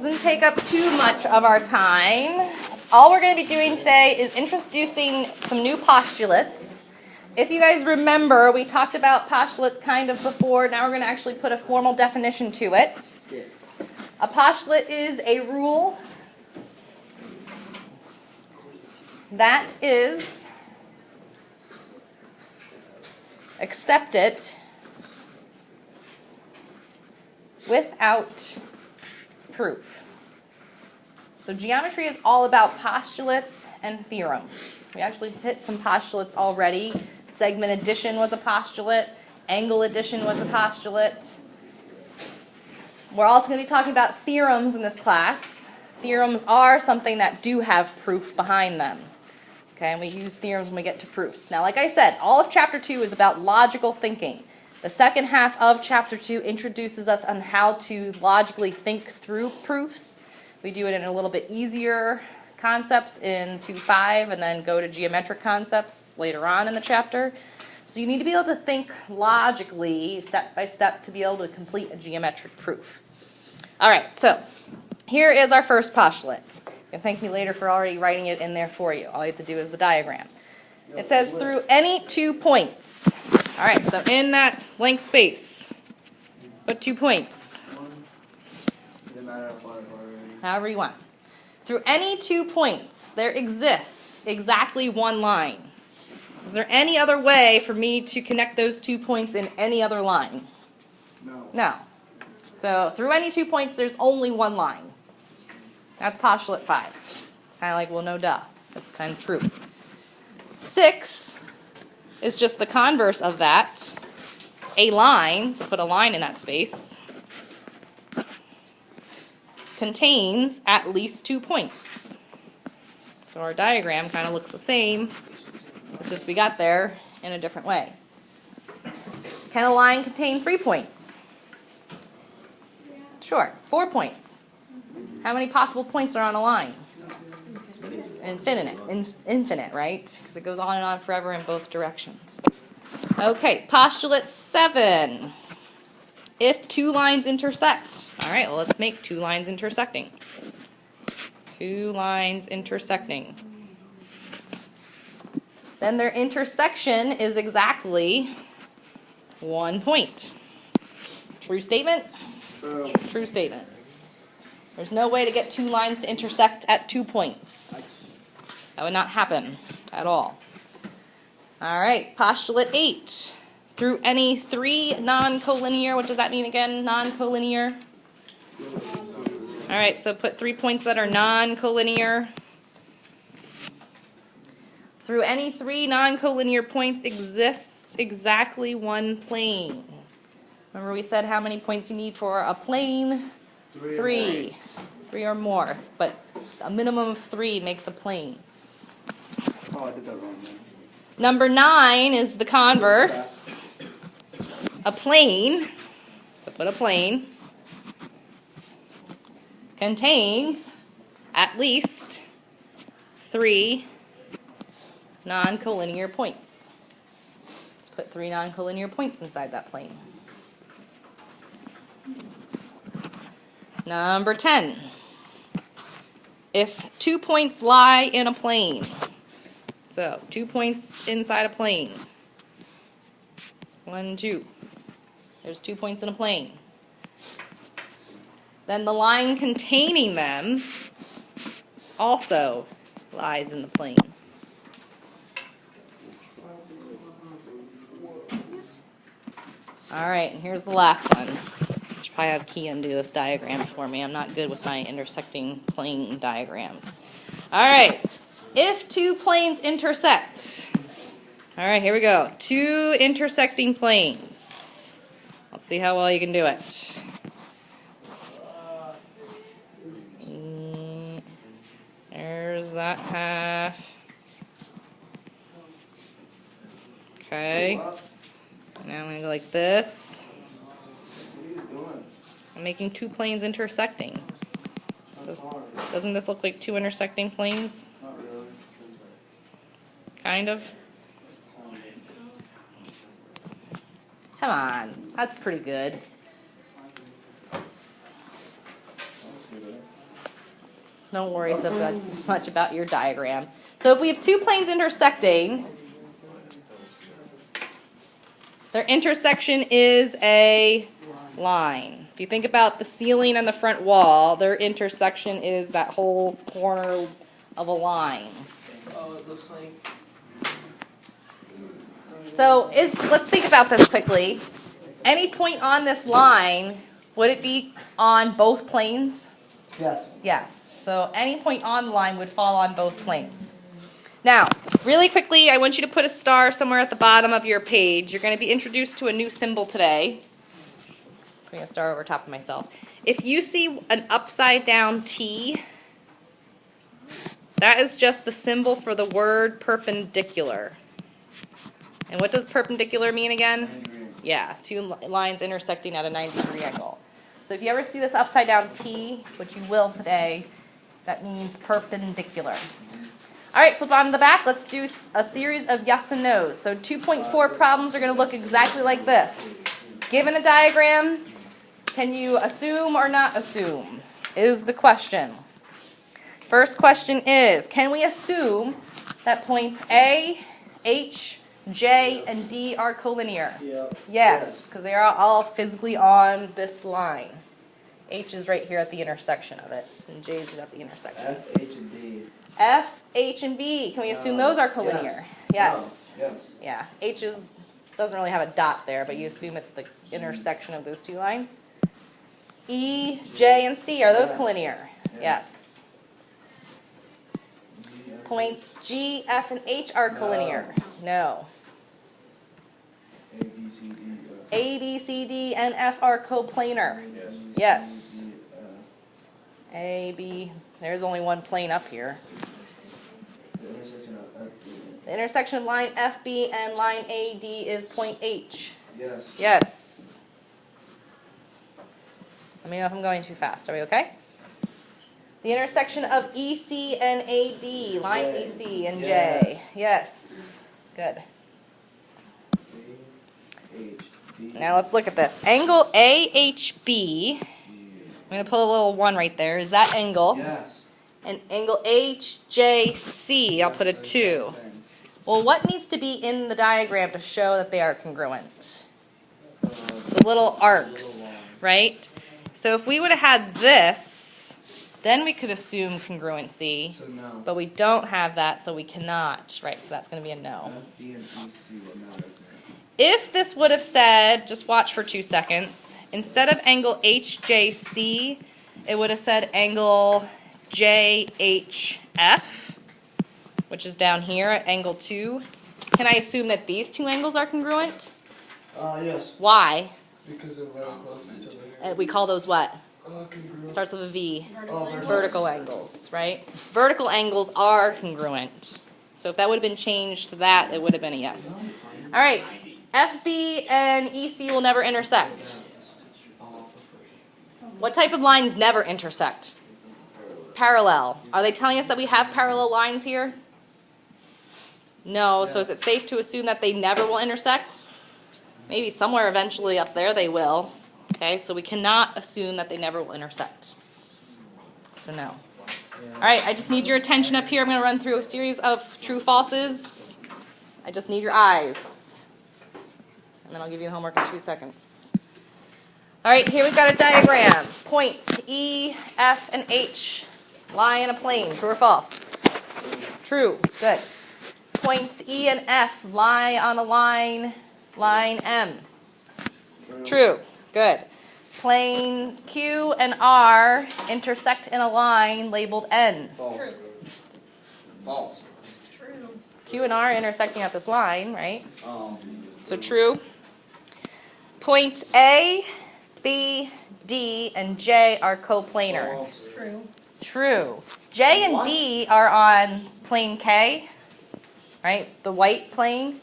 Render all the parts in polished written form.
doesn't take up too much of our time. All we're going to be doing today is introducing some new postulates. If you guys remember, we talked about postulates kind of before. Now we're going to actually put a formal definition to it. A postulate is a rule that is accepted without proof. So geometry is all about postulates and theorems. We actually hit some postulates already. Segment addition was a postulate. Angle addition was a postulate. We're also going to be talking about theorems in this class. Theorems are something that do have proof behind them. Okay, and we use theorems when we get to proofs. Now, like I said, all of Chapter 2 is about logical thinking. The second half of Chapter 2 introduces us on how to logically think through proofs. We do it in a little bit easier concepts in 2.5 and then go to geometric concepts later on in the chapter. So you need to be able to think logically, step by step, to be able to complete a geometric proof. All right, so here is our first postulate. You can thank me later for already writing it in there for you. All you have to do is the diagram. It says through any 2 points. All right, so in that blank space, put 2 points. However you want. Through any 2 points, there exists exactly one line. Is there any other way for me to connect those 2 points in any other line? No. So through any 2 points, there's only one line. That's postulate 5. It's kind of like, well, no duh. That's kind of true. 6 is just the converse of that. A line, so put a line in that space, contains at least 2 points. So our diagram kind of looks the same. It's just we got there in a different way. Can a line contain 3 points? Sure. 4 points. How many possible points are on a line? Infinite, right? Because it goes on and on forever in both directions. Okay, postulate 7. If 2 lines intersect. All right, well, let's make 2 lines intersecting. 2 lines intersecting. Then their intersection is exactly 1 point. True statement? True statement. There's no way to get 2 lines to intersect at 2 points. That would not happen at all. All right, postulate 8. Through any 3 non-collinear, what does that mean again, non-collinear? All right, so put 3 points that are non-collinear. Through any 3 non-collinear points exists exactly 1 plane. Remember we said how many points you need for a plane? 3. 3 or more, but a minimum of 3 makes a plane. Oh, I did that wrong, man. Number 9 is the converse. A plane, so put a plane, contains at least 3 non-collinear points. Let's put 3 non-collinear points inside that plane. Number 10. If 2 points lie in a plane, so 2 points inside a plane. 1, 2. There's 2 points in a plane. Then the line containing them also lies in the plane. All right, and here's the last one. You should probably have Kian do this diagram for me. I'm not good with my intersecting plane diagrams. All right, if 2 planes intersect. All right, here we go. 2 intersecting planes. Let's see how well you can do it. There's that half. Okay. Now I'm going to go like this. I'm making 2 planes intersecting. Doesn't this look like 2 intersecting planes? Not really. Kind of. Come on, that's pretty good. Don't worry so much about your diagram. So if we have two planes intersecting, their intersection is a line. If you think about the ceiling and the front wall, their intersection is that whole corner of a line. Oh, it looks like. So let's think about this quickly. Any point on this line, would it be on both planes? Yes. Yes. So any point on the line would fall on both planes. Now, really quickly, I want you to put a star somewhere at the bottom of your page. You're going to be introduced to a new symbol today. Putting a star over top of myself. If you see an upside down T, that is just the symbol for the word perpendicular. And what does perpendicular mean again? Yeah, two lines intersecting at a 90-degree angle. So if you ever see this upside down T, which you will today, that means perpendicular. All right, flip on to the back. Let's do a series of yes and no's. So 2.4 problems are going to look exactly like this. Given a diagram, can you assume or not assume is the question. First question is, can we assume that points A, H, J, and D are collinear? Yep. Yes, because they are all physically on this line. H is right here at the intersection of it, and J is at the intersection. F, H, and D. F, H, and B. Can we assume those are collinear? Yes. Yes. Yeah. H doesn't really have a dot there, but you assume it's the intersection of those two lines. E, J, and C, are those collinear? Yes. Points G, F, and H are collinear? No. A, B, C, D. A, B, C, D, and F are coplanar? Yes. Yes. A, B, there's only one plane up here. The intersection of F, B. The intersection of line FB and line AD is point H. Yes. Yes. Let me know if I'm going too fast. Are we okay? The intersection of EC and AD, line J. EC and J. Yes. Good. A, H, B. Now let's look at this. Angle AHB, I'm going to put a little 1 right there. Is that angle? Yes. And angle HJC, I'll put a 2. Well, what needs to be in the diagram to show that they are congruent? The little arcs, right? So if we would have had this, then we could assume congruency, So no. but we don't have that, so we cannot, right? So that's going to be a no. F, B, and E, C are not okay. If this would have said, just watch for 2 seconds, instead of angle HJC, it would have said angle JHF, which is down here at angle 2. Can I assume that these two angles are congruent? Yes. Why? Because they're very close to each other. We call those what? Congruent. Starts with a V. Oh, Vertical angles, right? Vertical angles are congruent. So if that would have been changed to that, it would have been a yes. All right. FB and EC will never intersect. What type of lines never intersect? Parallel. Are they telling us that we have parallel lines here? No. So is it safe to assume that they never will intersect? Maybe somewhere eventually up there they will. Okay, so we cannot assume that they never will intersect. So no. All right, I just need your attention up here. I'm going to run through a series of true falses. I just need your eyes. And then I'll give you homework in 2 seconds. All right, here we've got a diagram. Points E, F, and H lie in a plane. True or false? True. Good. Points E and F lie on a line M. True. Good. Plane Q and R intersect in a line labeled N. False. False. Q and R intersecting at this line, right? So true. Points A, B, D, and J are coplanar. False. True. J and D are on plane K, right? The white plane.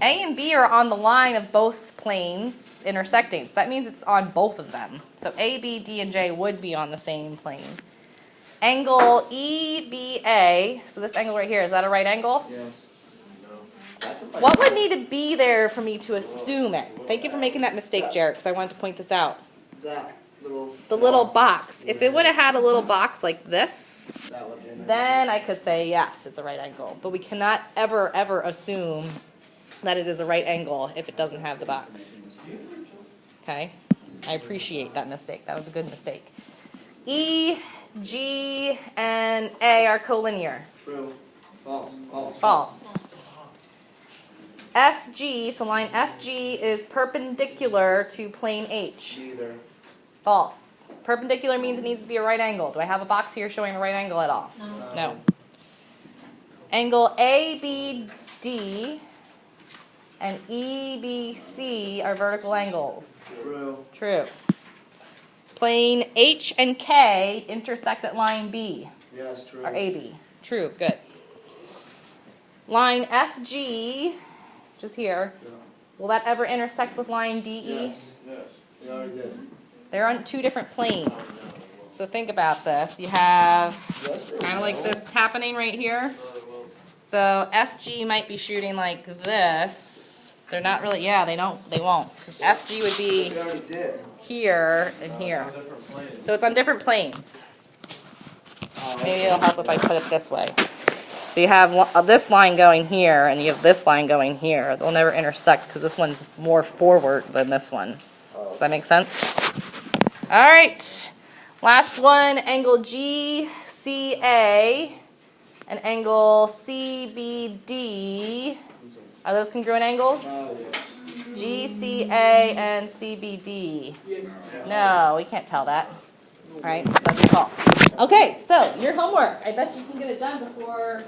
A and B are on the line of both planes intersecting. So that means it's on both of them. So A, B, D, and J would be on the same plane. Angle EBA, so this angle right here, is that a right angle? Yes. What would need to be there for me to assume it? Thank you for making that mistake, Jared, because I wanted to point this out. That little. The little box. If it would have had a little box like this, That one in there. then I could say, yes, it's a right angle. But we cannot ever, ever assume that it is a right angle if it doesn't have the box. Okay? I appreciate that mistake. That was a good mistake. E, G, and A are collinear. True. False. False. False. FG, so line FG is perpendicular to plane H. Either. False. Perpendicular means it needs to be a right angle. Do I have a box here showing a right angle at all? No. Angle ABD and EBC are vertical angles. True. True. Plane H and K intersect at line B, Yes, true. or AB. True, good. Line FG, which is here, Yeah. will that ever intersect with line DE? Yes. Yes. We already did. They're on two different planes. So think about this. You have Yes, kind of like this happening right here. So FG might be shooting like this. They're not really, yeah, they won't. Because FG would be We already did. here and here. So it's on different planes. Maybe it'll help if I put it this way. So you have this line going here, and you have this line going here. They'll never intersect because this one's more forward than this one. Does that make sense? All right. Last one, angle GCA and angle CBD. Are those congruent angles? Yes. GCA and CBD. No, we can't tell that. All right, so that's false. Okay, so your homework. I bet you can get it done before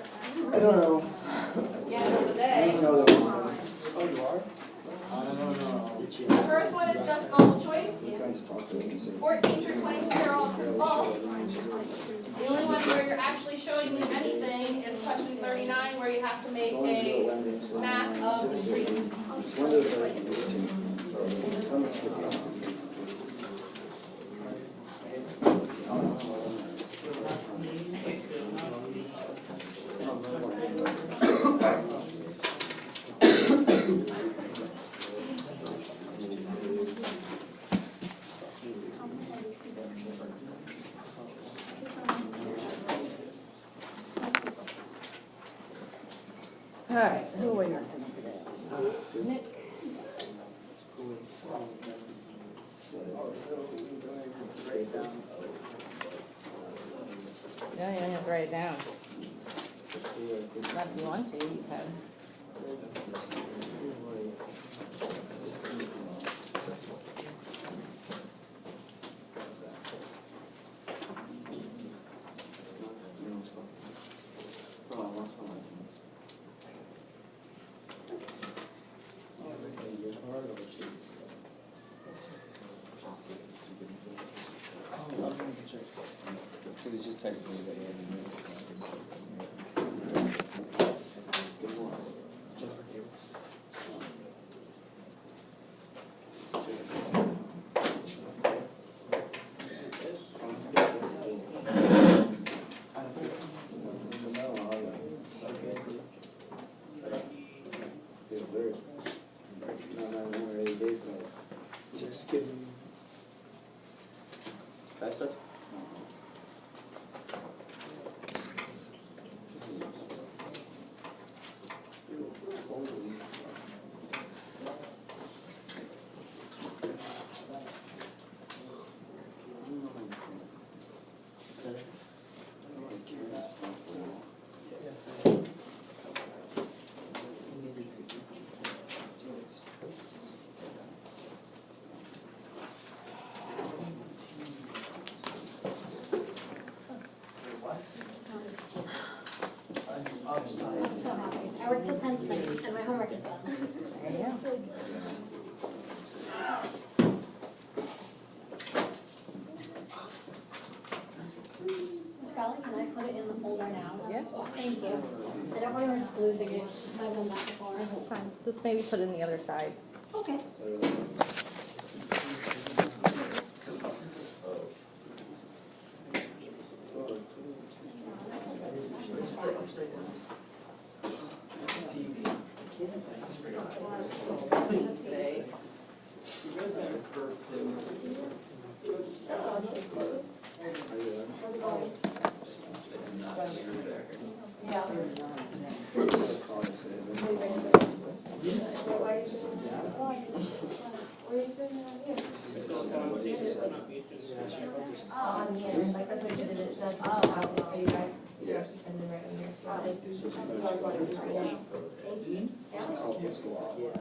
I don't know. the end of the I day. don't know that one. Oh, you are? The first one is just multiple choice. You guys talk to me and say. 14 through 22 are all true and false. The only one where you're actually showing me anything is question 39, where you have to make a map of the streets. All right, who are we missing today? Nick. Yeah, you don't have to write it down. Unless you want to, you can. It's just text me that you had to do. Just kidding. Faster? I worked till 10 tonight, and my homework is done. There you go. Ms. Crowley, can I put it in the folder now? Yeah. Thank you. I don't want to risk losing it, because I've done that before. That's fine. Just maybe put it in the other side. Okay. Today. On here, like that's what you did, that's how for you guys. Yeah. And then right in here, so I did.